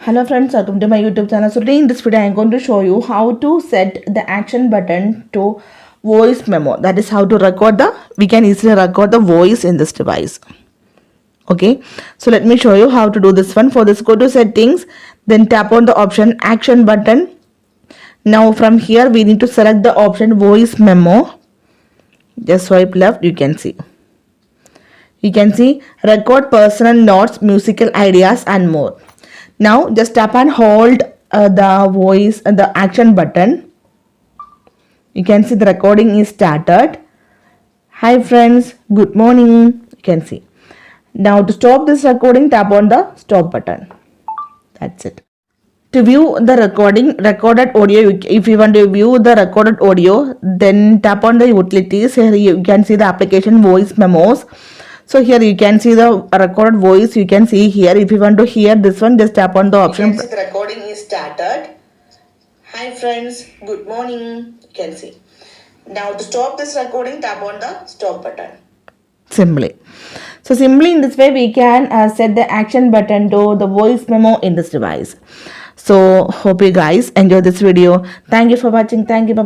Hello friends, welcome to my YouTube channel. So today in this video I am going to show you how to set the action button to voice memo. That is how to record we can easily record the voice in this device. Okay, so let me show you how to do this one. For this, go to settings, then tap on the option action button. Now from here we need to select the option voice memo. Just swipe left, you can see record personal notes, musical ideas and more. Now just tap and hold the action button. You can see the recording is started. Hi friends, good morning. You can see. Now to stop this recording, tap on the stop button. That's it. To view the recorded audio, if you want to view the recorded audio, then tap on the utilities. Here you can see the application voice memos. So here you can see the recorded voice. You can see here. If you want to hear this one, just tap on the option. You can see the recording is started. Hi friends, good morning. You can see. Now to stop this recording, tap on the stop button. Simply. So simply in this way we can set the action button to the voice memo in this device. So hope you guys enjoy this video. Thank you for watching. Thank you. Bye.